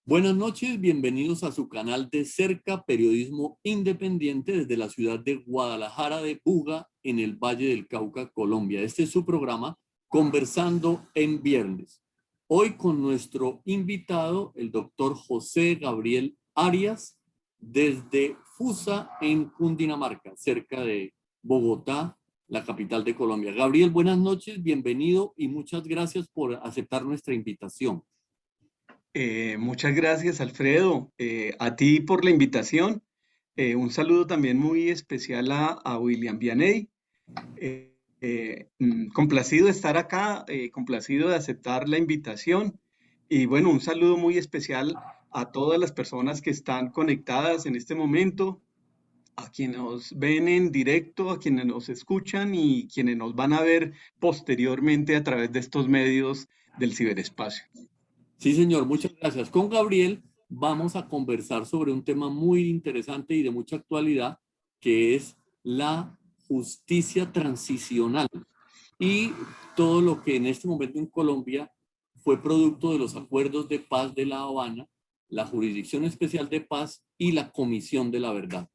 Buenas noches, bienvenidos a su canal de Cerca, periodismo independiente desde la ciudad de Guadalajara de Buga, en el Valle del Cauca, Colombia. Este es su programa Conversando en Viernes. Hoy con nuestro invitado, el doctor José Gabriel Arias, desde Fusa, en Cundinamarca, cerca de Bogotá, la capital de Colombia. Gabriel, buenas noches, bienvenido y muchas gracias por aceptar nuestra invitación. Muchas gracias, Alfredo, a ti por la invitación. Un saludo también muy especial a William Vianney. Complacido de estar acá, complacido de aceptar la invitación. Y bueno, un saludo muy especial a todas las personas que están conectadas en este momento, a quienes nos ven en directo, a quienes nos escuchan y quienes nos van a ver posteriormente a través de estos medios del ciberespacio. Sí, señor, muchas gracias. Con Gabriel vamos a conversar sobre un tema muy interesante y de mucha actualidad, que es la justicia transicional y todo lo que en este momento en Colombia fue producto de los acuerdos de paz de La Habana, la Jurisdicción Especial de Paz y la Comisión de la Verdad.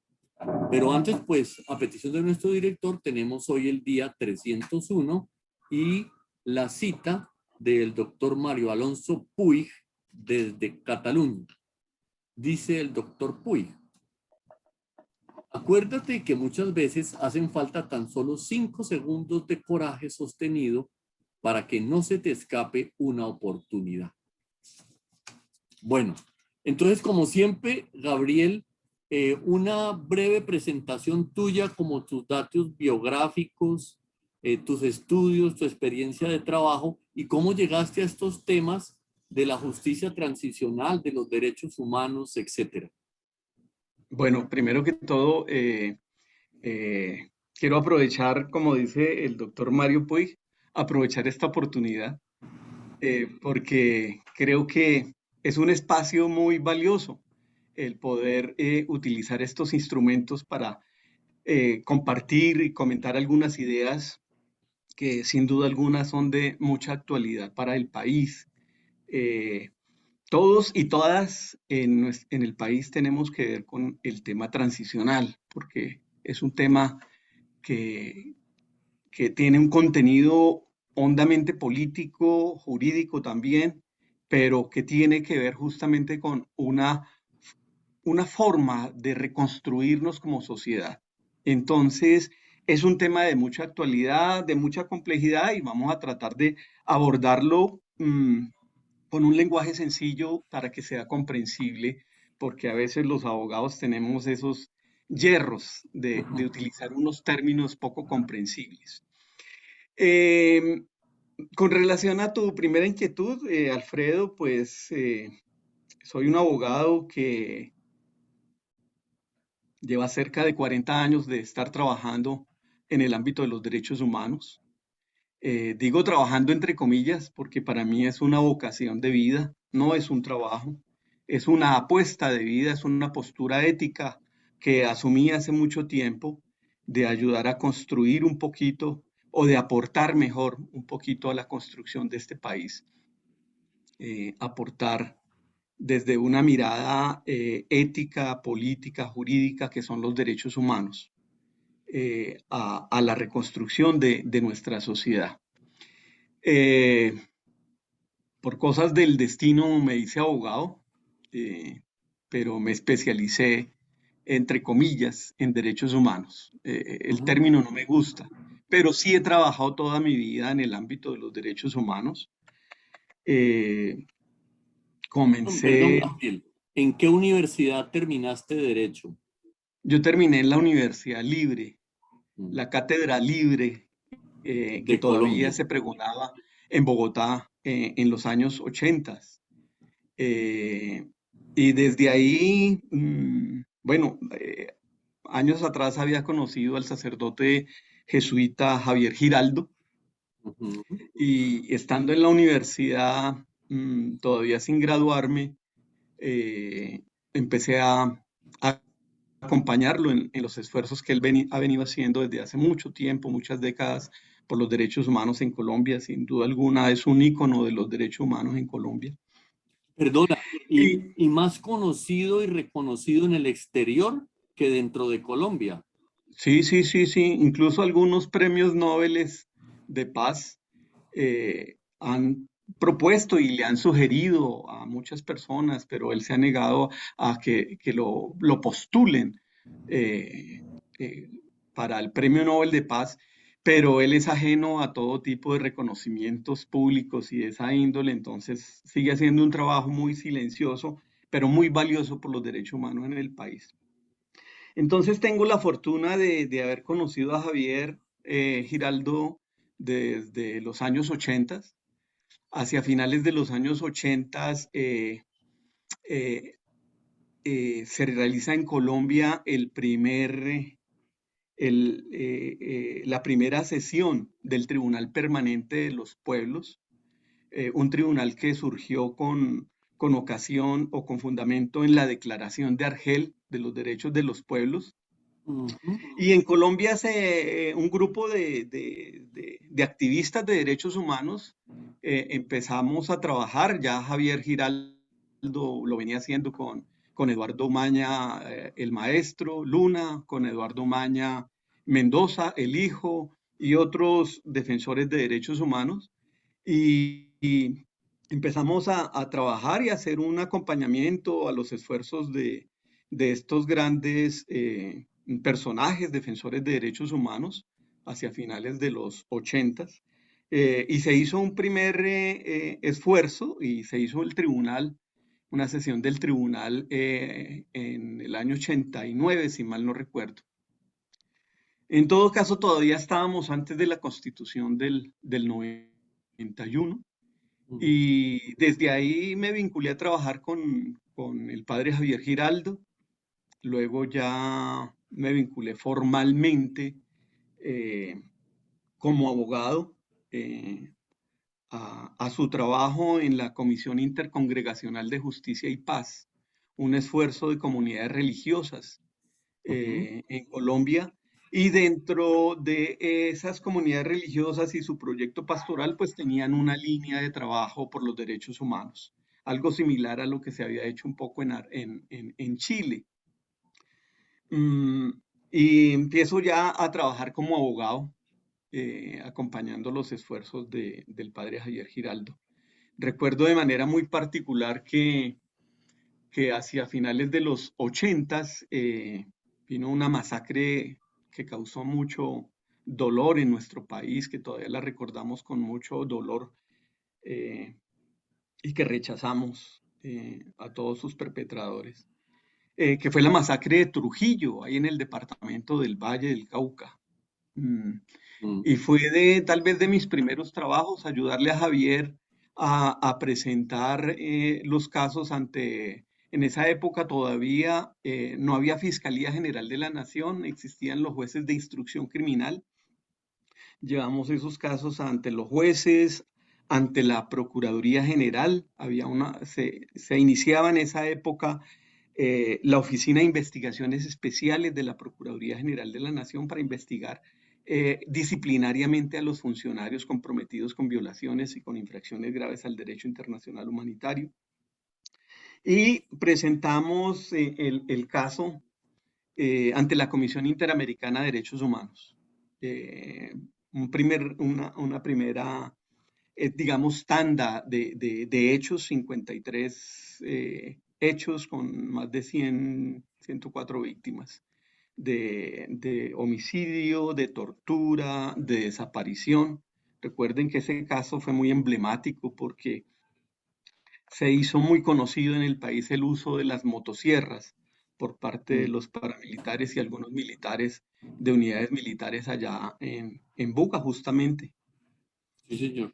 Pero antes, pues, a petición de nuestro director, tenemos hoy el día 301 y la cita del doctor Mario Alonso Puig desde Cataluña. Dice el doctor Puig: acuérdate que muchas veces hacen falta tan solo 5 segundos de coraje sostenido para que no se te escape una oportunidad. Bueno, entonces, como siempre, Gabriel, una breve presentación tuya, como tus datos biográficos, tus estudios, tu experiencia de trabajo y cómo llegaste a estos temas de la justicia transicional, de los derechos humanos, etcétera. Bueno, primero que todo, quiero aprovechar, como dice el doctor Mario Puig, aprovechar esta oportunidad, porque creo que es un espacio muy valioso el poder utilizar estos instrumentos para compartir y comentar algunas ideas que sin duda alguna son de mucha actualidad para el país. Eh, Todos y todas en el país tenemos que ver con el tema transicional, porque es un tema que, que tiene un contenido hondamente político, jurídico también, pero que tiene que ver justamente con una forma de reconstruirnos como sociedad. Entonces, es un tema de mucha actualidad, de mucha complejidad y vamos a tratar de abordarlo con un lenguaje sencillo para que sea comprensible, porque a veces los abogados tenemos esos hierros de utilizar unos términos poco comprensibles. Eh, con relación a tu primera inquietud, Alfredo, pues soy un abogado que lleva cerca de 40 años de estar trabajando en el ámbito de los derechos humanos. Digo trabajando entre comillas porque para mí es una vocación de vida, no es un trabajo, es una apuesta de vida, es una postura ética que asumí hace mucho tiempo de ayudar a construir un poquito o de aportar mejor un poquito a la construcción de este país. Aportar desde una mirada ética, política, jurídica, que son los derechos humanos, a la reconstrucción de nuestra sociedad. Eh, por cosas del destino me hice abogado, eh, pero me especialicé, entre comillas, en derechos humanos. El término no me gusta, pero sí he trabajado toda mi vida en el ámbito de los derechos humanos. Eh, Perdón, Comencé, Gabriel, ¿en qué universidad terminaste Derecho? yo terminé en la Universidad Libre, la Cátedra Libre, que De todavía Colombia. se pregonaba en Bogotá en los años 80. Eh, y desde ahí, bueno, años atrás había conocido al sacerdote jesuita Javier Giraldo Ujú. y estando en la universidad, todavía sin graduarme, empecé a acompañarlo en los esfuerzos que él ha venido haciendo desde hace mucho tiempo, muchas décadas, por los derechos humanos en Colombia. Sin duda alguna es un ícono de los derechos humanos en Colombia. Perdona, Y y más conocido y reconocido en el exterior que dentro de Colombia. sí, sí, sí, sí, incluso algunos premios Nobel de paz han propuesto y le han sugerido a muchas personas, pero él se ha negado a que lo postulen eh, eh, para el Premio Nobel de Paz, pero él es ajeno a todo tipo de reconocimientos públicos y de esa índole, entonces sigue haciendo un trabajo muy silencioso, pero muy valioso por los derechos humanos en el país. Entonces tengo la fortuna de haber conocido a Javier Giraldo desde los años 80. Hacia finales de los años 80 eh, se realiza en Colombia la primera sesión del Tribunal Permanente de los Pueblos, un tribunal que surgió con ocasión o con fundamento en la Declaración de Argel de los Derechos de los Pueblos. Ujú. Y en Colombia un grupo de activistas de derechos humanos empezamos a trabajar, ya Javier Giraldo lo venía haciendo con Eduardo Maña, el maestro, Luna, con Eduardo Maña Mendoza, el hijo, y otros defensores de derechos humanos. Y empezamos a trabajar y a hacer un acompañamiento a los esfuerzos de estos grandes personajes defensores de derechos humanos hacia finales de los 80. Y se hizo un primer esfuerzo y se hizo el tribunal, una sesión del tribunal en el año 89, si mal no recuerdo. En todo caso, todavía estábamos antes de la constitución del 91 y desde ahí me vinculé a trabajar con el padre Javier Giraldo. Luego ya me vinculé formalmente eh, como abogado eh, a su trabajo en la Comisión Intercongregacional de Justicia y Paz, un esfuerzo de comunidades religiosas Ujú. en Colombia. Y dentro de esas comunidades religiosas y su proyecto pastoral, pues tenían una línea de trabajo por los derechos humanos, algo similar a lo que se había hecho un poco en Chile. Mm, y empiezo ya a trabajar como abogado, acompañando los esfuerzos del padre Javier Giraldo. Recuerdo de manera muy particular que hacia finales de los 80 vino una masacre que causó mucho dolor en nuestro país, que todavía la recordamos con mucho dolor eh, y que rechazamos a todos sus perpetradores, que fue la masacre de Trujillo, ahí en el departamento del Valle del Cauca. Mm, Mm. Y fue tal vez de mis primeros trabajos ayudarle a Javier a presentar los casos en esa época todavía no había Fiscalía General de la Nación, existían los jueces de instrucción criminal. Llevamos esos casos ante los jueces, ante la Procuraduría General. Se iniciaba en esa época la Oficina de Investigaciones Especiales de la Procuraduría General de la Nación para investigar disciplinariamente a los funcionarios comprometidos con violaciones y con infracciones graves al derecho internacional humanitario. Y presentamos el caso ante la Comisión Interamericana de Derechos Humanos. Eh, una primera, digamos, tanda de hechos, 53 hechos con más de 104 víctimas de homicidio, de tortura, de desaparición. Recuerden que ese caso fue muy emblemático porque se hizo muy conocido en el país el uso de las motosierras por parte de Mm. los paramilitares y algunos militares de unidades militares allá en Buga, justamente. Sí, señor.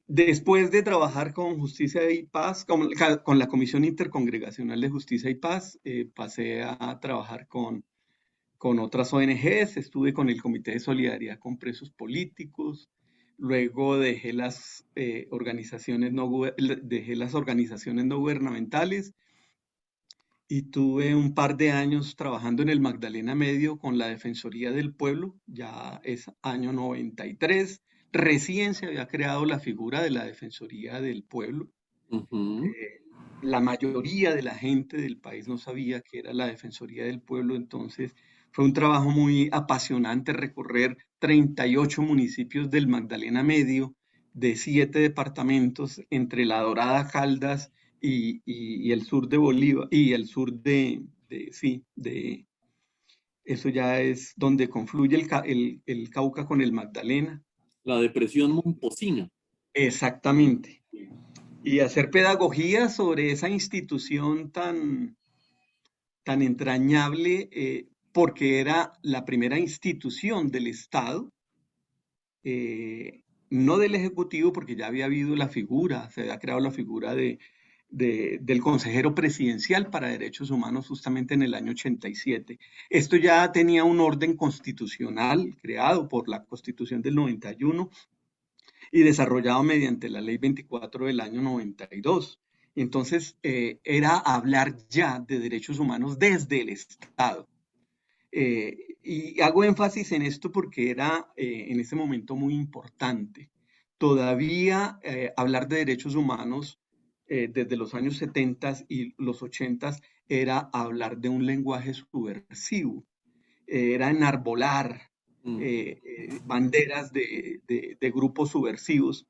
Después de trabajar con Justicia y Paz, con la Comisión Intercongregacional de Justicia y Paz, pasé a trabajar con otras ONGs, estuve con el Comité de Solidaridad con Presos Políticos, luego dejé las organizaciones no gubernamentales y tuve un par de años trabajando en el Magdalena Medio con la Defensoría del Pueblo, ya es año 93, recién se había creado la figura de la Defensoría del Pueblo Ujú. La mayoría de la gente del país no sabía que era la Defensoría del Pueblo, entonces fue un trabajo muy apasionante recorrer 38 municipios del Magdalena Medio, de 7 departamentos entre La Dorada, Caldas y el sur de Bolívar, y el sur sí, eso ya es donde confluye el Cauca con el Magdalena. La depresión momposina. Exactamente. Y hacer pedagogía sobre esa institución tan entrañable, porque era la primera institución del Estado, eh, no del Ejecutivo, porque ya había habido la figura, se había creado la figura del consejero presidencial para derechos humanos justamente en el año 87. Esto ya tenía un orden constitucional creado por la Constitución del 91 y desarrollado mediante la Ley 24 del año 92. Entonces, era hablar ya de derechos humanos desde el Estado. Y hago énfasis en esto porque era en ese momento muy importante. Todavía hablar de derechos humanos desde los años 70 y los 80 era hablar de un lenguaje subversivo, era enarbolar Mm. banderas de grupos subversivos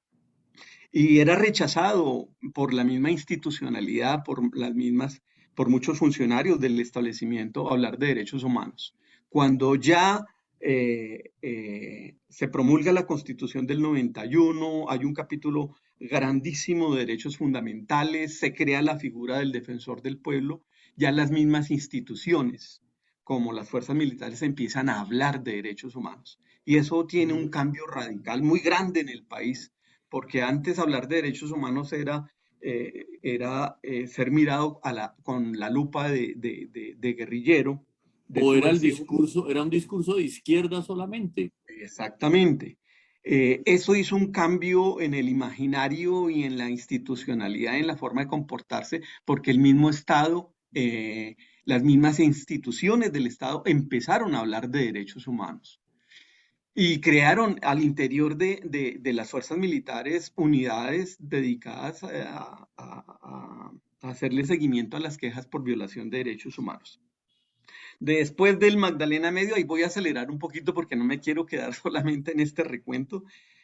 y era rechazado por la misma institucionalidad, por muchos funcionarios del establecimiento hablar de derechos humanos. Cuando ya se promulga la Constitución del 91, hay un capítulo grandísimo de derechos fundamentales, se crea la figura del defensor del pueblo, ya las mismas instituciones, como las fuerzas militares, empiezan a hablar de derechos humanos. Y eso tiene un cambio radical muy grande en el país, porque antes hablar de derechos humanos era ser mirado con la lupa de guerrillero, de O subversivo. era un discurso de izquierda solamente. Exactamente. Eso hizo un cambio en el imaginario y en la institucionalidad, en la forma de comportarse, porque el mismo Estado, las mismas instituciones del Estado empezaron a hablar de derechos humanos. Y crearon al interior de las fuerzas militares unidades dedicadas a hacerle seguimiento a las quejas por violación de derechos humanos. Después del Magdalena Medio, ahí voy a acelerar un poquito porque no me quiero quedar solamente en este recuento.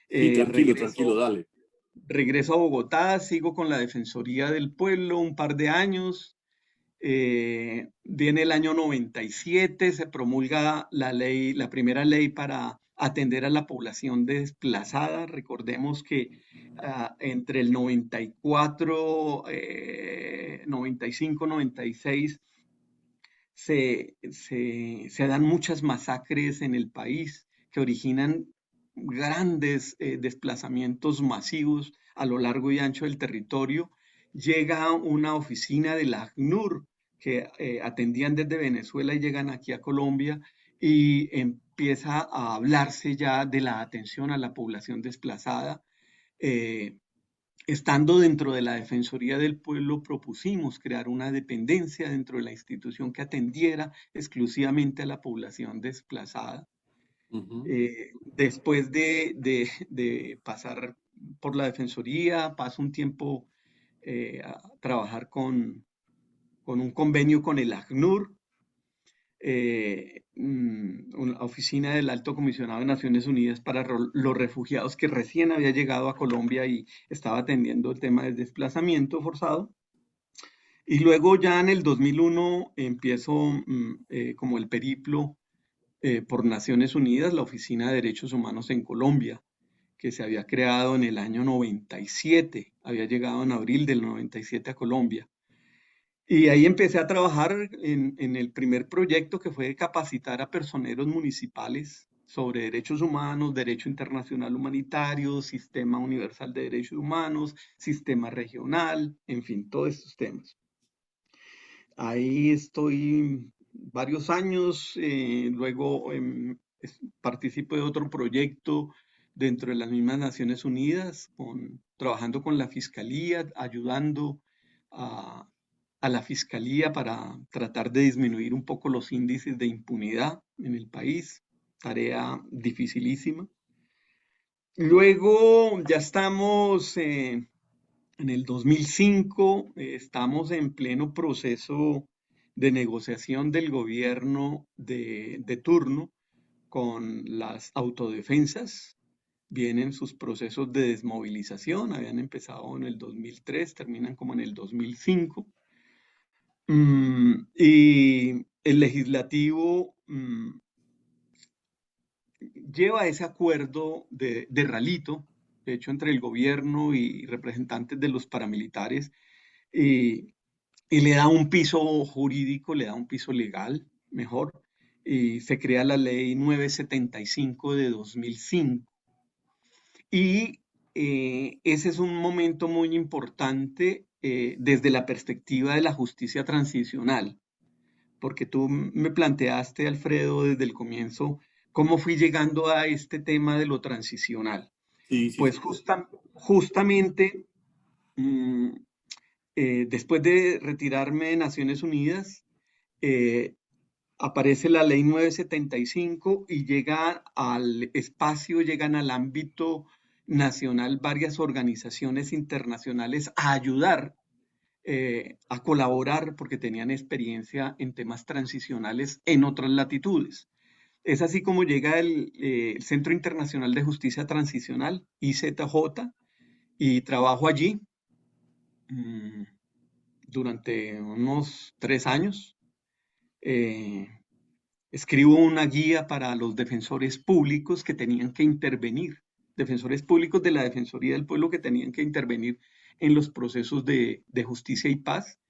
Sí, Eh, tranquilo, tranquilo, regreso, dale. regreso a Bogotá, sigo con la Defensoría del Pueblo un par de años. Viene el año 97, se promulga la ley, la primera ley para atender a la población desplazada. Recordemos que entre el 94, 95, 96 se dan muchas masacres en el país que originan grandes desplazamientos masivos a lo largo y ancho del territorio. Llega una oficina de la ACNUR que atendían desde Venezuela y llegan aquí a Colombia y empieza a hablarse ya de la atención a la población desplazada. Eh, Estando dentro de la Defensoría del Pueblo, propusimos crear una dependencia dentro de la institución que atendiera exclusivamente a la población desplazada. Ujú. Después de pasar por la Defensoría, paso un tiempo a trabajar con un convenio con el ACNUR, una oficina del Alto Comisionado de Naciones Unidas para los Refugiados, que recién había llegado a Colombia y estaba atendiendo el tema del desplazamiento forzado. Y luego ya en el 2001 empiezo como el periplo por Naciones Unidas, la Oficina de Derechos Humanos en Colombia, que se había creado en el año 97, había llegado en abril del 97 a Colombia. Y ahí empecé a trabajar en el primer proyecto, que fue capacitar a personeros municipales sobre derechos humanos, derecho internacional humanitario, sistema universal de derechos humanos, sistema regional, en fin, todos estos temas. Ahí estoy varios años, luego participo de otro proyecto dentro de las mismas Naciones Unidas, trabajando con la Fiscalía, ayudando a, a la Fiscalía para tratar de disminuir un poco los índices de impunidad en el país, tarea dificilísima. Luego ya estamos En el 2005 estamos en pleno proceso de negociación del gobierno de turno con las autodefensas. Vienen sus procesos de desmovilización, habían empezado en el 2003, terminan como en el 2005. Y el legislativo lleva ese acuerdo de Ralito, hecho entre el gobierno y representantes de los paramilitares, y, y le da un piso jurídico, le da un piso legal, mejor, y se crea la ley 975 de 2005. Y ese es un momento muy importante desde la perspectiva de la justicia transicional, porque tú me planteaste, Alfredo, desde el comienzo, cómo fui llegando a este tema de lo transicional. Sí, sí, Pues sí. justamente mm, después de retirarme de Naciones Unidas, eh, aparece la ley 975 y llega al espacio, llegan al ámbito nacional varias organizaciones internacionales a ayudar, a colaborar porque tenían experiencia en temas transicionales en otras latitudes. Es así como llega el Centro Internacional de Justicia Transicional, IZJ, y trabajo allí mmm, durante unos 3 años. Eh, Escribo una guía para los defensores públicos que tenían que intervenir, defensores públicos de la Defensoría del Pueblo que tenían que intervenir en los procesos de justicia y paz.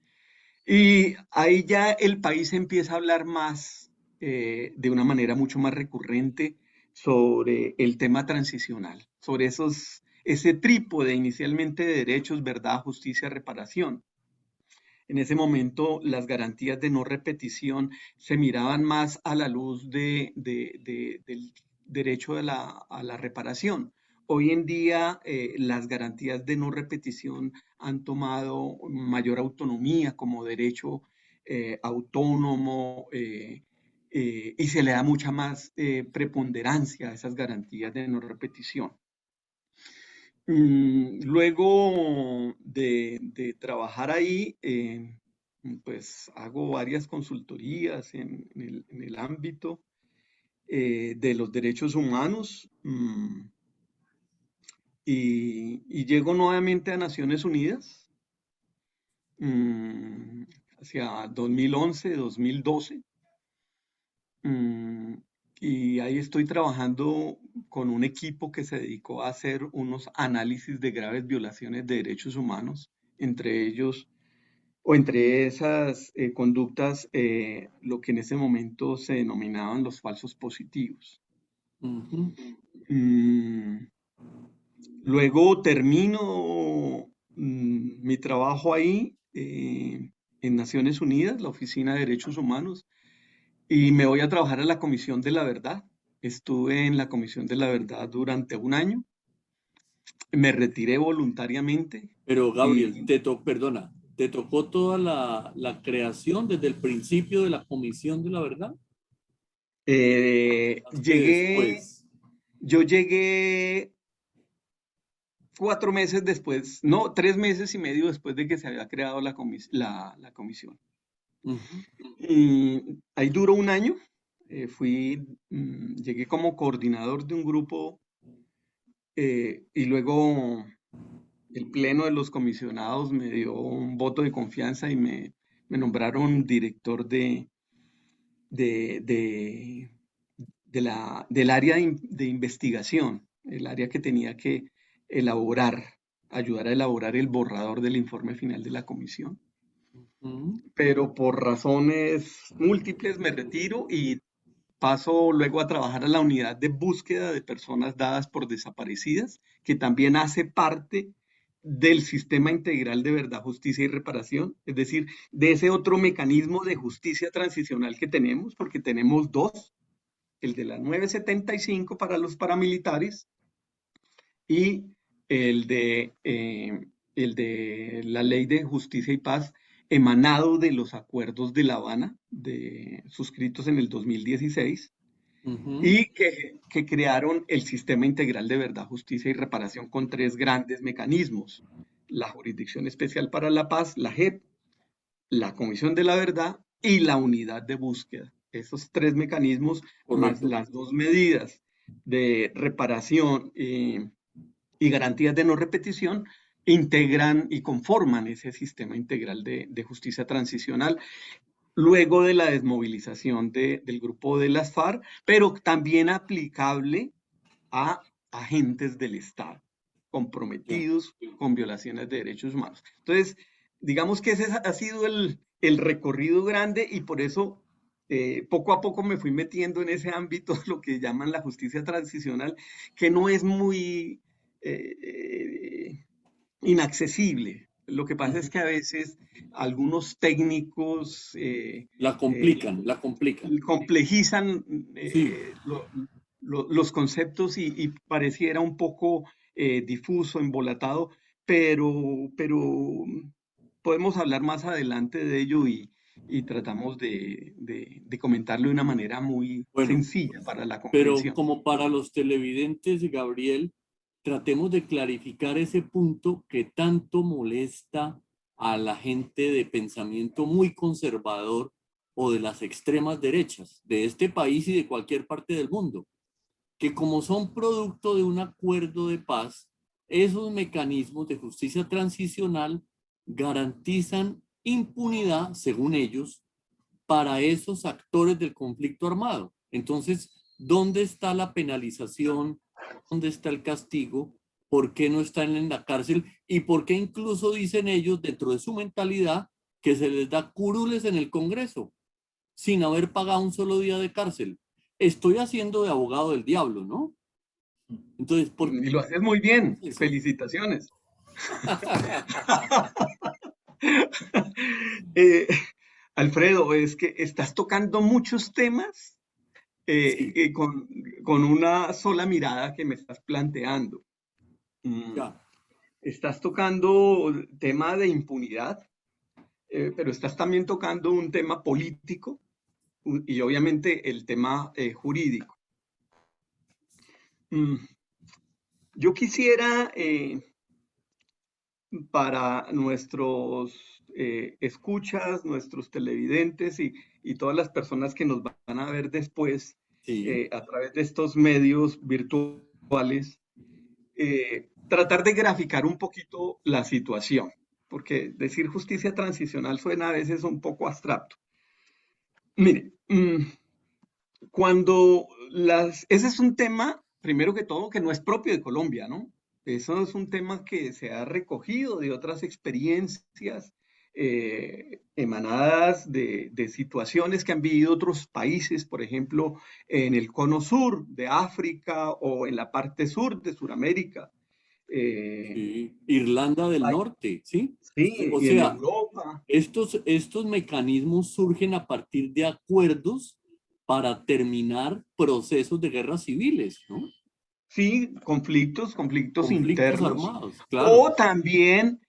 Y ahí ya el país empieza a hablar más, de una manera mucho más recurrente, sobre el tema transicional, sobre ese trípode inicialmente de derechos, verdad, justicia, reparación. En ese momento las garantías de no repetición se miraban más a la luz del derecho a la reparación. Hoy en día las garantías de no repetición han tomado mayor autonomía como derecho autónomo, y se le da mucha más preponderancia a esas garantías de no repetición. Luego de trabajar ahí, pues hago varias consultorías en el ámbito de los derechos humanos, y llego nuevamente a Naciones Unidas mm, hacia 2011, 2012. mm, y ahí estoy trabajando con un equipo que se dedicó a hacer unos análisis de graves violaciones de derechos humanos, entre ellos o entre esas conductas, lo que en ese momento se denominaban los falsos positivos. Ujú. Mm, Luego termino mi trabajo ahí en Naciones Unidas, la Oficina de Derechos Humanos, y me voy a trabajar a la Comisión de la Verdad. Estuve en la Comisión de la Verdad durante un año, me retiré voluntariamente Pero Gabriel, y perdona, ¿te tocó toda la creación desde el principio de la Comisión de la Verdad? ¿Hasta llegué, después? yo llegué 4 meses después, no, 3 meses y medio después de que se había creado la comisión. Ujú. Y ahí duró un año. Llegué como coordinador de un grupo, y luego el pleno de los comisionados me dio un voto de confianza y me nombraron director de, de, del área de investigación, el área que tenía que elaborar, ayudar a elaborar el borrador del informe final de la comisión. Ujú. Pero por razones múltiples me retiro y paso luego a trabajar a la unidad de búsqueda de personas dadas por desaparecidas, que también hace parte del sistema integral de verdad, justicia y reparación, es decir, de ese otro mecanismo de justicia transicional que tenemos, porque tenemos dos, el de la 975 para los paramilitares y el de, eh, el de la Ley de Justicia y Paz emanado de los acuerdos de La Habana, suscritos en el 2016, Ujú. y que crearon el sistema integral de verdad, justicia y reparación con tres grandes mecanismos. la Jurisdicción Especial para la Paz, la JEP, la Comisión de la Verdad y la Unidad de Búsqueda. Esos tres mecanismos, más Correcto. las dos medidas de reparación y garantías de no repetición, integran y conforman ese sistema integral de justicia transicional luego de la desmovilización del grupo de las FARC, pero también aplicable a agentes del Estado Ya. comprometidos con violaciones de derechos humanos. Entonces, digamos que ese ha sido el recorrido grande y por eso poco a poco me fui metiendo en ese ámbito, lo que llaman la justicia transicional, que no es muy inaccesible. Lo que pasa es Ujú. que a veces algunos técnicos La complican. complejizan Sí, los conceptos y pareciera un poco difuso, embolatado, pero podemos hablar más adelante de ello y tratamos de comentarlo de una manera muy bueno, sencilla para la pero comprensión. como para los televidentes, Gabriel, tratemos de clarificar ese punto que tanto molesta a la gente de pensamiento muy conservador o de las extremas derechas de este país y de cualquier parte del mundo, que como son producto de un acuerdo de paz, esos mecanismos de justicia transicional garantizan impunidad, según ellos, para esos actores del conflicto armado. Entonces, ¿dónde está la penalización? ¿Dónde está el castigo? ¿Por qué no están en la cárcel? ¿Y por qué incluso dicen ellos, dentro de su mentalidad, que se les da curules en el Congreso sin haber pagado un solo día de cárcel? Estoy haciendo de abogado del diablo, ¿no? Entonces, ¿por Y qué lo haces muy bien. eso? Felicitaciones. Eh, Alfredo, es que estás tocando muchos temas Sí, con una sola mirada que me estás planteando. Mm, ya. Estás tocando tema de impunidad, pero estás también tocando un tema político y obviamente el tema jurídico. Mm, Yo quisiera, para nuestros escuchas, nuestros televidentes y todas las personas que nos van a ver después Sí, a través de estos medios virtuales, tratar de graficar un poquito la situación, porque decir justicia transicional suena a veces un poco abstracto. Mire, ese es un tema, primero que todo, que no es propio de Colombia, ¿no? Eso es un tema que se ha recogido de otras experiencias emanadas de situaciones que han vivido otros países, por ejemplo, en el cono sur de África o en la parte sur de Sudamérica. Eh, sí. Irlanda del Norte, ¿sí? sí, O y en sea, Europa. estos mecanismos surgen a partir de acuerdos para terminar procesos de guerras civiles, ¿no? Sí, conflictos Conflictos internos. armados, claro. O también,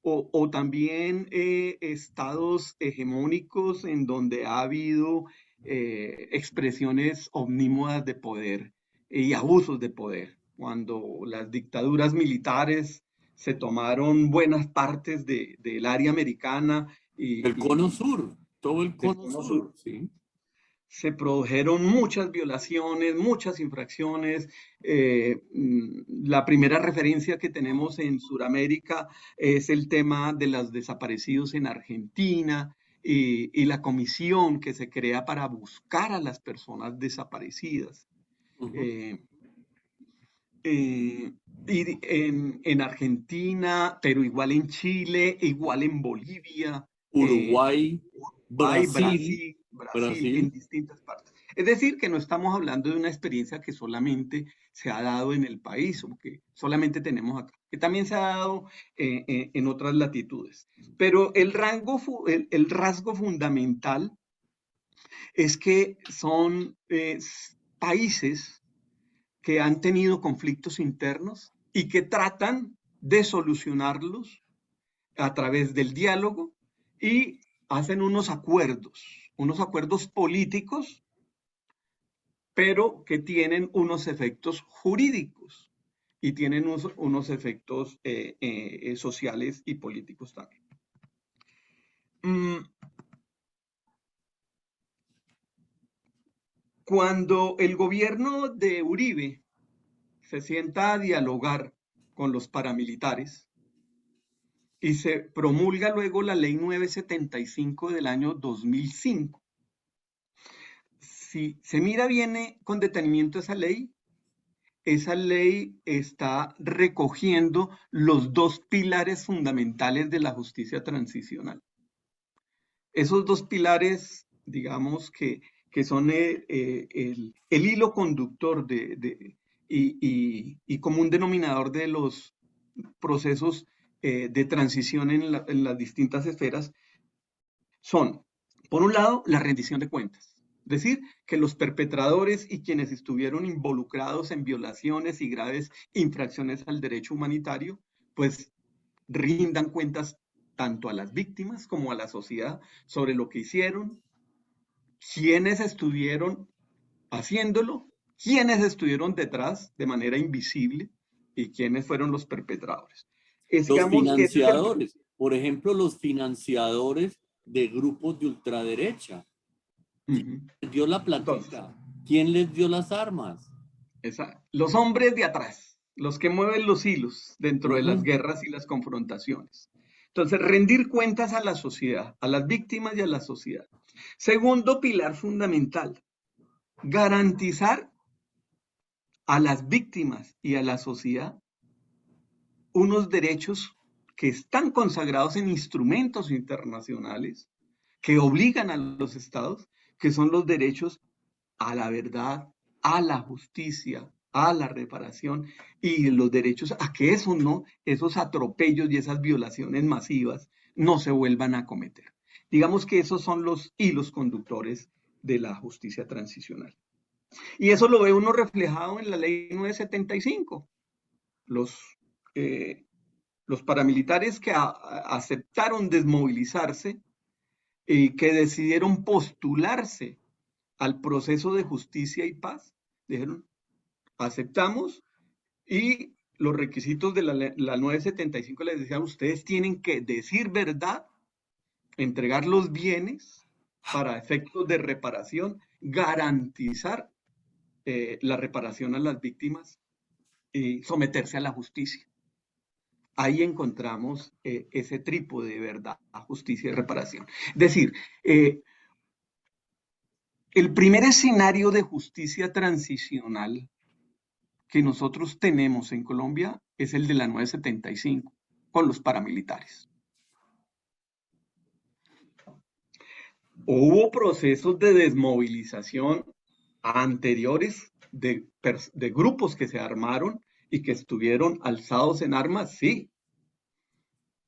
o también estados hegemónicos en donde ha habido expresiones omnímodas de poder y abusos de poder. Cuando las dictaduras militares se tomaron buenas partes del área americana El cono y sur, todo el del cono cono sur, sur ¿sí? se produjeron muchas violaciones, muchas infracciones. La primera referencia que tenemos en Sudamérica es el tema de los desaparecidos en Argentina y la comisión que se crea para buscar a las personas desaparecidas. Ujú. Eh, eh, y en Argentina, pero igual en Chile, igual en Bolivia, Uruguay, Uruguay, Brasil, Brasil, en Brasil, distintas partes. Es decir, que no estamos hablando de una experiencia que solamente se ha dado en el país o que solamente tenemos acá, que también se ha dado en otras latitudes. Pero el rasgo fundamental es que son países que han tenido conflictos internos y que tratan de solucionarlos a través del diálogo y hacen unos acuerdos políticos, pero que tienen unos efectos jurídicos. y tienen unos efectos sociales y políticos también. Cuando el gobierno de Uribe se sienta a dialogar con los paramilitares y se promulga luego la ley 975 del año 2005, si se mira bien con detenimiento esa ley está recogiendo los dos pilares fundamentales de la justicia transicional. Esos dos pilares, digamos que son el hilo conductor y común denominador de los procesos de transición en las distintas esferas, son, por un lado, la rendición de cuentas. Es decir, que los perpetradores y quienes estuvieron involucrados en violaciones y graves infracciones al derecho humanitario, pues rindan cuentas tanto a las víctimas como a la sociedad sobre lo que hicieron, quiénes estuvieron haciéndolo, quiénes estuvieron detrás de manera invisible y quiénes fueron los perpetradores. Los financiadores, por ejemplo, los financiadores de grupos de ultraderecha. ¿Quién les dio la platita? ¿Quién les dio las armas? Los hombres de atrás, los que mueven los hilos dentro de las guerras y las confrontaciones. Entonces, rendir cuentas a la sociedad, a las víctimas y a la sociedad. Segundo pilar fundamental, garantizar a las víctimas y a la sociedad unos derechos que están consagrados en instrumentos internacionales que obligan a los estados, que son los derechos a la verdad, a la justicia, a la reparación y los derechos a que esos atropellos y esas violaciones masivas no se vuelvan a cometer. Digamos que esos son los hilos conductores de la justicia transicional. Y eso lo ve uno reflejado en la ley 975. Los paramilitares que aceptaron desmovilizarse y que decidieron postularse al proceso de justicia y paz, dijeron, aceptamos, y los requisitos de la 975 les decían, ustedes tienen que decir verdad, entregar los bienes para efectos de reparación, garantizar la reparación a las víctimas y someterse a la justicia. Ahí encontramos ese trípode de verdad, justicia y reparación. Es decir, el primer escenario de justicia transicional que nosotros tenemos en Colombia es el de la 975, con los paramilitares. Hubo procesos de desmovilización anteriores de grupos que se armaron y que estuvieron alzados en armas, sí.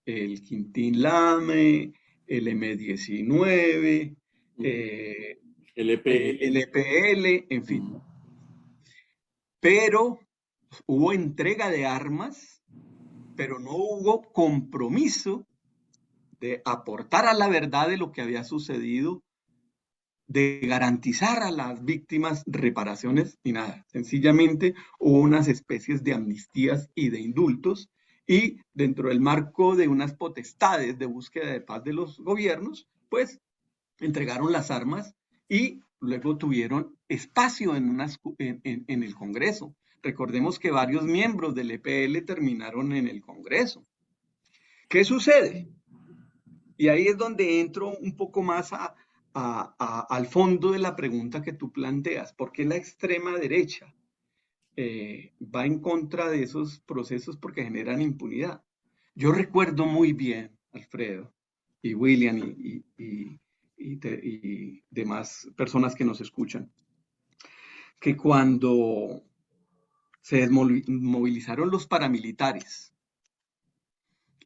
El Quintín Lame, el M-19, el EPL, en fin. Pero hubo entrega de armas, pero no hubo compromiso de aportar a la verdad de lo que había sucedido, de garantizar a las víctimas reparaciones ni nada. Sencillamente hubo unas especies de amnistías y de indultos, y dentro del marco de unas potestades de búsqueda de paz de los gobiernos, pues entregaron las armas y luego tuvieron espacio en el Congreso. Recordemos que varios miembros del EPL terminaron en el Congreso. ¿Qué sucede? Y ahí es donde entro un poco más al fondo de la pregunta que tú planteas. ¿Por qué la extrema derecha va en contra de esos procesos? Porque generan impunidad. Yo recuerdo muy bien, Alfredo, y William, y demás personas que nos escuchan, que cuando se desmovilizaron los paramilitares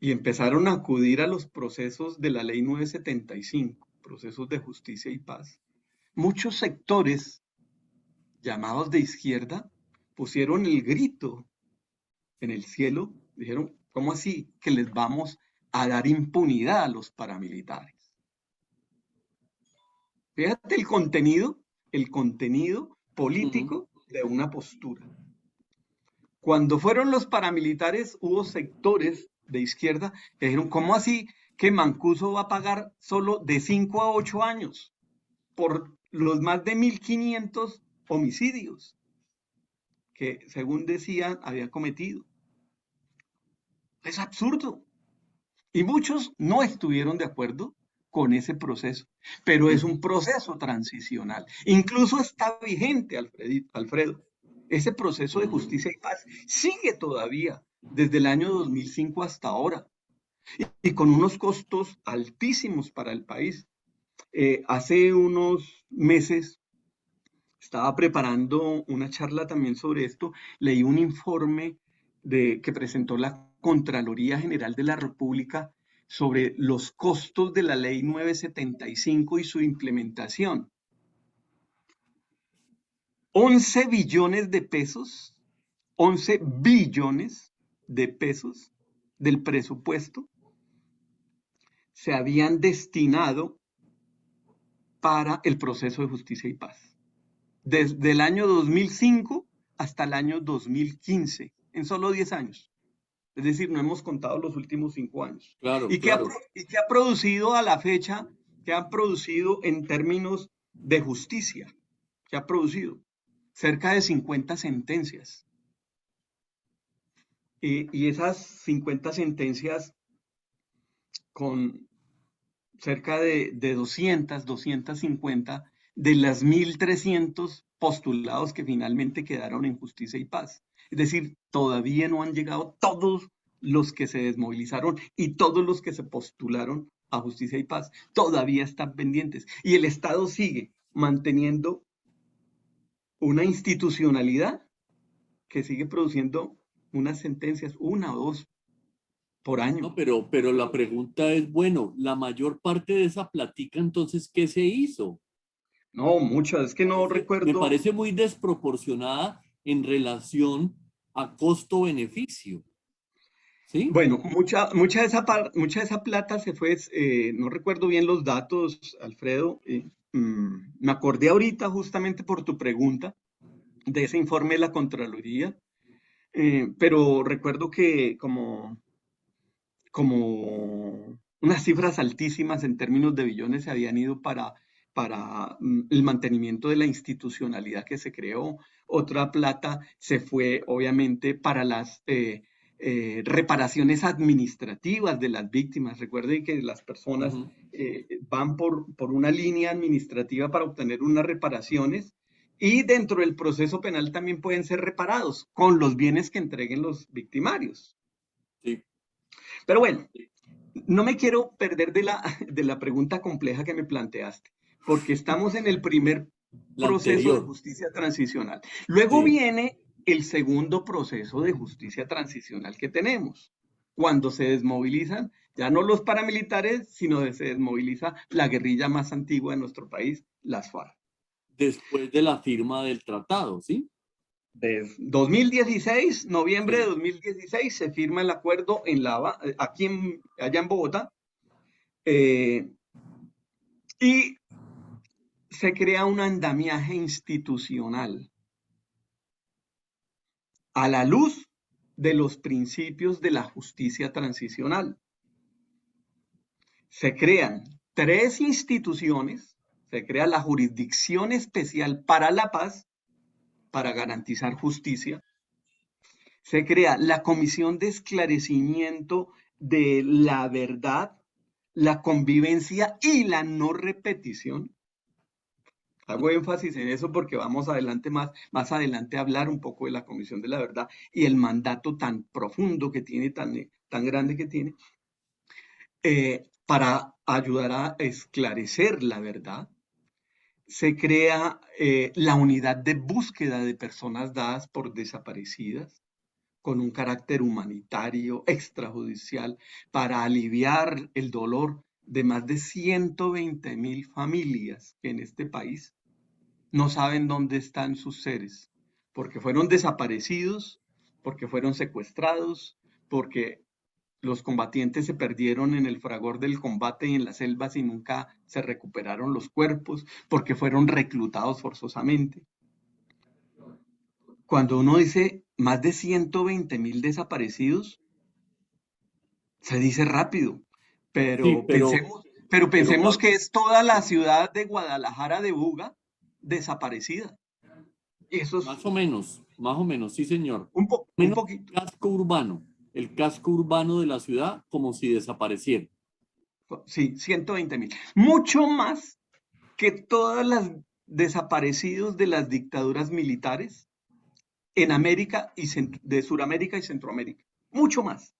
y empezaron a acudir a los procesos de la ley 975, procesos de justicia y paz, muchos sectores llamados de izquierda pusieron el grito en el cielo, dijeron, ¿cómo así que les vamos a dar impunidad a los paramilitares? Fíjate el contenido político de una postura. Cuando fueron los paramilitares, hubo sectores de izquierda que dijeron, ¿cómo así que Mancuso va a pagar solo de 5 a 8 años por los más de 1.500 homicidios que, según decían, había cometido? Es absurdo. Y muchos no estuvieron de acuerdo con ese proceso, pero es un proceso transicional. Incluso está vigente, Alfredo. Ese proceso de justicia y paz sigue todavía desde el año 2005 hasta ahora y con unos costos altísimos para el país. Hace unos meses estaba preparando una charla también sobre esto, leí un informe que presentó la Contraloría General de la República sobre los costos de la Ley 975 y su implementación. 11 billones de pesos, 11 billones de pesos del presupuesto se habían destinado para el proceso de justicia y paz. Desde el año 2005 hasta el año 2015, en solo 10 años. Es decir, no hemos contado los últimos 5 años. Claro, ¿Y qué claro. ha producido a la fecha? ¿Qué han producido en términos de justicia? ¿Qué ha producido? Cerca de 50 sentencias. Y esas 50 sentencias con cerca de 250 de las 1.300 postulados que finalmente quedaron en Justicia y Paz. Es decir, todavía no han llegado todos los que se desmovilizaron y todos los que se postularon a Justicia y Paz. Todavía están pendientes. Y el Estado sigue manteniendo una institucionalidad que sigue produciendo unas sentencias, una o dos por año. No, pero la pregunta es, bueno, la mayor parte de esa platica, entonces, ¿qué se hizo? No, muchas, es que no Me recuerdo. parece muy desproporcionada en relación a costo-beneficio, ¿sí? Bueno, mucha de esa plata se fue, no recuerdo bien los datos, Alfredo. Me acordé ahorita justamente por tu pregunta de ese informe de la Contraloría, pero recuerdo que como unas cifras altísimas en términos de billones se habían ido para el mantenimiento de la institucionalidad que se creó. Otra plata se fue, obviamente, para las reparaciones administrativas de las víctimas. Recuerden que las personas Ujú. van por una línea administrativa para obtener unas reparaciones y dentro del proceso penal también pueden ser reparados con los bienes que entreguen los victimarios. Sí, Pero bueno, no me quiero perder de la pregunta compleja que me planteaste, porque estamos en el primer la proceso de anterior, justicia transicional. Luego sí. viene el segundo proceso de justicia transicional que tenemos, cuando se desmovilizan ya no los paramilitares, sino que se desmoviliza la guerrilla más antigua de nuestro país, las FARC. Después de la firma del tratado, ¿sí? Desde 2016, noviembre de Sí. 2016, se firma el acuerdo allá en Bogotá, y se crea un andamiaje institucional a la luz de los principios de la justicia transicional. Se crean 3 instituciones, se crea la Jurisdicción Especial para la Paz, para garantizar justicia, se crea la Comisión de Esclarecimiento de la Verdad, la Convivencia y la No Repetición. Hago énfasis en eso porque vamos adelante más adelante a hablar un poco de la Comisión de la Verdad y el mandato tan profundo que tiene, tan grande que tiene, para ayudar a esclarecer la verdad. Se crea la unidad de búsqueda de personas dadas por desaparecidas con un carácter humanitario, extrajudicial, para aliviar el dolor de más de 120.000 familias que en este país no saben dónde están sus seres, porque fueron desaparecidos, porque fueron secuestrados, porque los combatientes se perdieron en el fragor del combate y en las selvas y nunca se recuperaron los cuerpos, porque fueron reclutados forzosamente. cuando uno dice más de 120.000 desaparecidos, se dice rápido, Sí, pero pero pensemos que es toda la ciudad de Guadalajara de Buga desaparecida. Eso es más o menos, sí, señor. un Menos poquito. el casco urbano de la ciudad como si desapareciera. Sí, 120.000. Mucho más que todas las desaparecidos de las dictaduras militares en América y de Sudamérica y Centroamérica. Mucho más.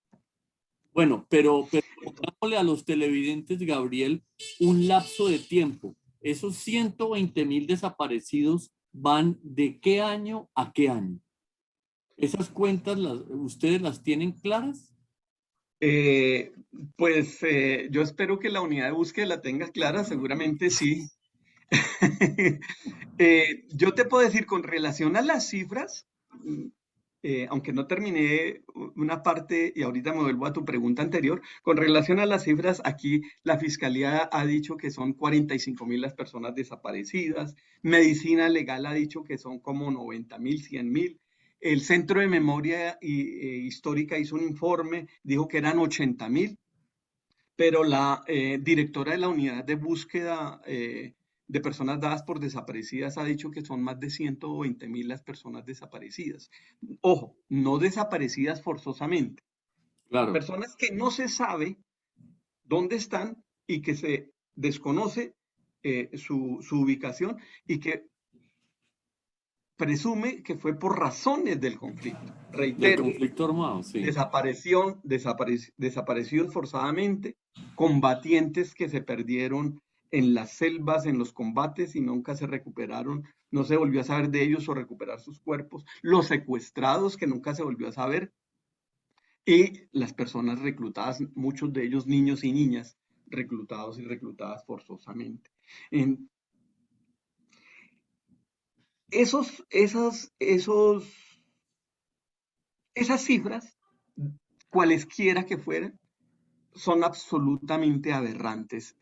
Bueno, pero pongámosle a los televidentes, Gabriel, un lapso de tiempo. Esos 120.000 desaparecidos van de qué año a qué año. ¿Esas cuentas ustedes las tienen claras? Eh, yo espero que la unidad de búsqueda la tenga clara, seguramente sí. Yo te puedo decir con relación a las cifras, aunque no terminé una parte y ahorita me vuelvo a tu pregunta anterior, con relación a las cifras, aquí la Fiscalía ha dicho que son 45.000 las personas desaparecidas, Medicina Legal ha dicho que son como 90.000, 100.000. El Centro de Memoria Histórica hizo un informe, dijo que eran 80.000, pero la directora de la unidad de búsqueda de personas dadas por desaparecidas ha dicho que son más de 120.000 las personas desaparecidas. Ojo, no desaparecidas forzosamente, Claro. personas que no se sabe dónde están y que se desconoce su ubicación y que presume que fue por razones del conflicto. Del Reitero, conflicto armado, sí. desaparecidos forzadamente, combatientes que se perdieron en las selvas, en los combates y nunca se recuperaron, no se volvió a saber de ellos o recuperar sus cuerpos, los secuestrados que nunca se volvió a saber y las personas reclutadas, muchos de ellos niños y niñas reclutados y reclutadas forzosamente. En esas cifras, cualesquiera que fueran, son absolutamente aberrantes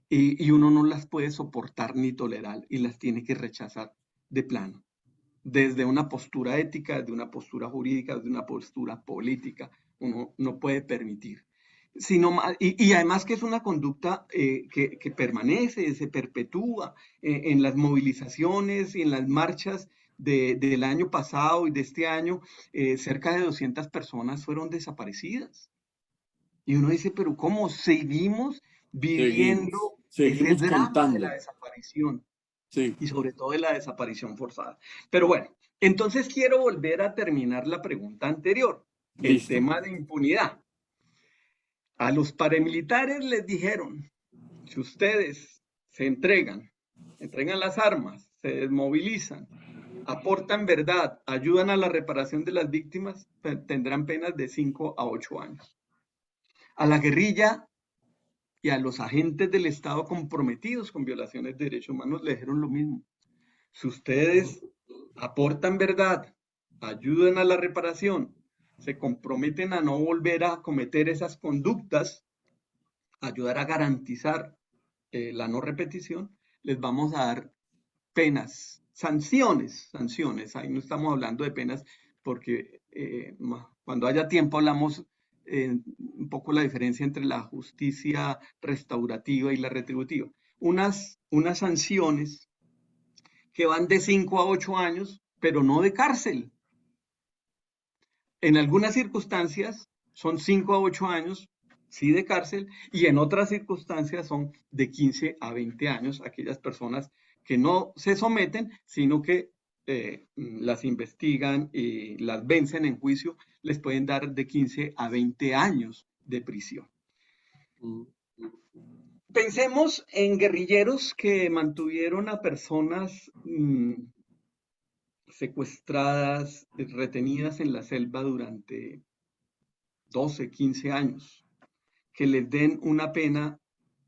y uno no las puede soportar ni tolerar y las tiene que rechazar de plano, desde una postura ética, desde una postura jurídica, desde una postura política, uno no puede permitir. Y además que es una conducta que permanece, se perpetúa en las movilizaciones y en las marchas del año pasado y de este año, cerca de 200 personas fueron desaparecidas. Y uno dice, pero ¿cómo seguimos viviendo ese Seguimos drama de contando. la desaparición Sí, y sobre todo de la desaparición forzada? Pero bueno, entonces quiero volver a terminar la pregunta anterior, el listo. tema de impunidad. A los paramilitares les dijeron, si ustedes se entregan las armas, se desmovilizan, aportan verdad, ayudan a la reparación de las víctimas, tendrán penas de 5 a 8 años. A la guerrilla y a los agentes del Estado comprometidos con violaciones de derechos humanos le dijeron lo mismo. Si ustedes aportan verdad, ayudan a la reparación, se comprometen a no volver a cometer esas conductas, ayudar a garantizar la no repetición, les vamos a dar penas, sanciones. Ahí no estamos hablando de penas porque cuando haya tiempo hablamos un poco la diferencia entre la justicia restaurativa y la retributiva. Unas sanciones que van de 5 a 8 años, pero no de cárcel. En algunas circunstancias son 5 a 8 años, sí de cárcel, y en otras circunstancias son de 15 a 20 años, aquellas personas que no se someten, sino que las investigan y las vencen en juicio, les pueden dar de 15 a 20 años de prisión. Mm. Pensemos en guerrilleros que mantuvieron a personas secuestradas, retenidas en la selva durante 12, 15 años, que les den una pena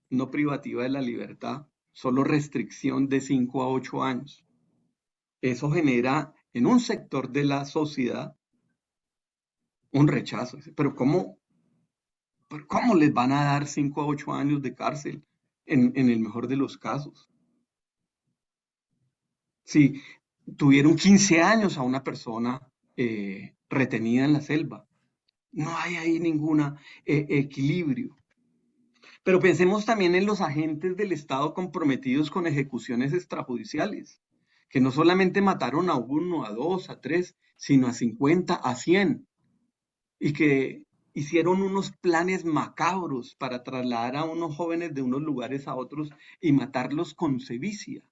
no privativa de la libertad, solo restricción de 5 a 8 años. Eso genera en un sector de la sociedad un rechazo. ¿Cómo les van a dar 5 a 8 años de cárcel en el mejor de los casos? Sí, tuvieron 15 años a una persona retenida en la selva. No hay ahí ningún equilibrio. Pero pensemos también en los agentes del Estado comprometidos con ejecuciones extrajudiciales, que no solamente mataron a uno, a dos, a tres, sino a 50, a 100, y que hicieron unos planes macabros para trasladar a unos jóvenes de unos lugares a otros y matarlos con sevicia,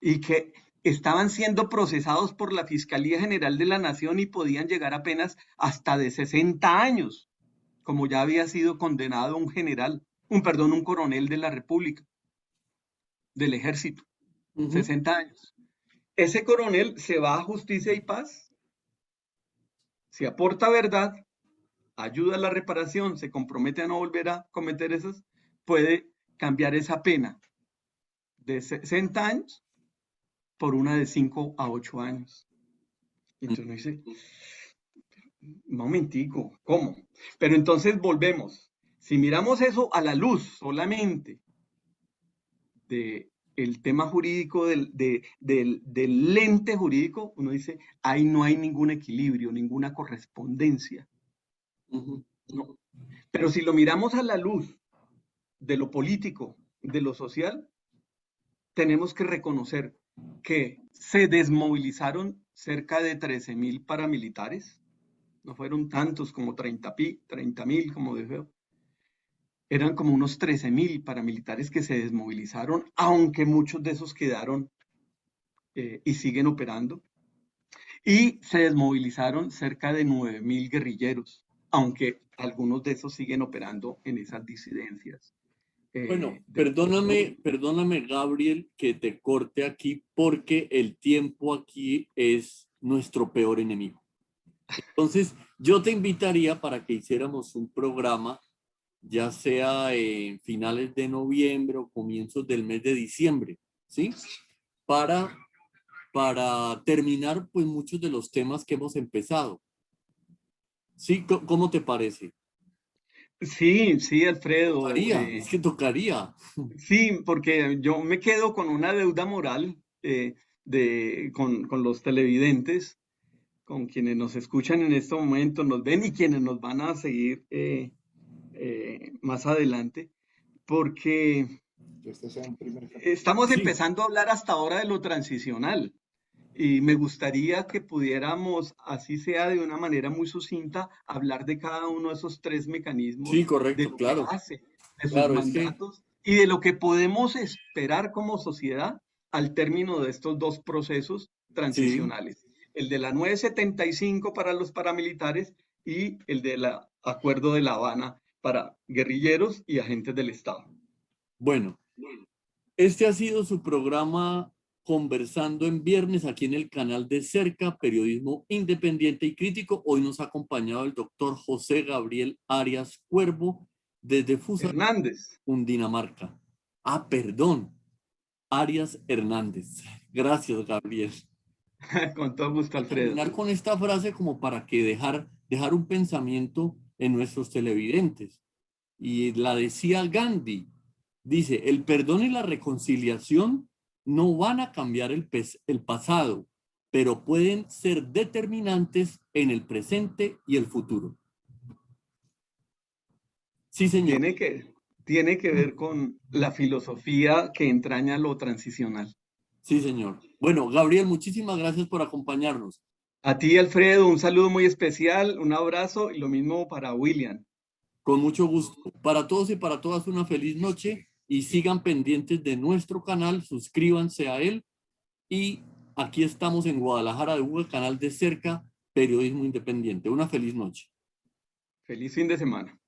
y que estaban siendo procesados por la Fiscalía General de la Nación y podían llegar apenas hasta de 60 años, como ya había sido condenado un general, un coronel de la República, del Ejército, Ujú. 60 años. Ese coronel se va a Justicia y Paz, se aporta verdad, ayuda a la reparación, se compromete a no volver a cometer esas, puede cambiar esa pena de 60 años por una de 5 a 8 años. Y entonces uno dice, un momentico, ¿cómo? Pero entonces volvemos. Si miramos eso a la luz solamente de el tema jurídico, del lente jurídico, uno dice, ahí no hay ningún equilibrio, ninguna correspondencia. Ujú. No. Pero si lo miramos a la luz de lo político, de lo social, tenemos que reconocer que se desmovilizaron cerca de 13.000 paramilitares, no fueron tantos como 30.000, como dije, eran como unos 13.000 paramilitares que se desmovilizaron, aunque muchos de esos quedaron y siguen operando. Y se desmovilizaron cerca de 9.000 guerrilleros, aunque algunos de esos siguen operando en esas disidencias. Bueno, De perdóname, Gabriel, que te corte aquí porque el tiempo aquí es nuestro peor enemigo. Entonces, yo te invitaría para que hiciéramos un programa, ya sea en finales de noviembre o comienzos del mes de diciembre, ¿sí? Para, para terminar, pues, muchos de los temas que hemos empezado. ¿Sí? ¿Cómo te parece? Sí, sí, Alfredo. Tocaría, es que tocaría. Sí, porque yo me quedo con una deuda moral con los televidentes, con quienes nos escuchan en este momento, nos ven y quienes nos van a seguir más adelante, porque estamos Sí, empezando a hablar hasta ahora de lo transicional. Y me gustaría que pudiéramos, así sea de una manera muy sucinta, hablar de cada uno de esos tres sí, mecanismos, de correcto, lo que claro, hace, de sus claro, es que mandatos y de lo que podemos esperar como sociedad al término de estos dos procesos sí. transicionales. El de la 975 para los paramilitares y el del Acuerdo de La Habana para guerrilleros y agentes del Estado. Bueno, este ha sido su programa Conversando en Viernes aquí en el canal de Cerca, Periodismo Independiente y Crítico. Hoy nos ha acompañado el doctor José Gabriel Arias Cuervo desde Fusa, Hernández, Cundinamarca. Ah, perdón, Arias Hernández. Gracias, Gabriel. con todo gusto, A Alfredo. terminar con esta frase como para que dejar un pensamiento en nuestros televidentes. Y la decía Gandhi. Dice, el perdón y la reconciliación no van a cambiar el pasado, pero pueden ser determinantes en el presente y el futuro. Sí, señor. Tiene que, tiene que ver con la filosofía que entraña lo transicional. Sí, señor. Bueno, Gabriel, muchísimas gracias por acompañarnos. A ti, Alfredo, un saludo muy especial, un abrazo y lo mismo para William. Con mucho gusto. Para todos y para todas, una feliz noche y sigan pendientes de nuestro canal, suscríbanse a él y aquí estamos en Guadalajara de Google, canal de Cerca, Periodismo Independiente. Una feliz noche. Feliz fin de semana.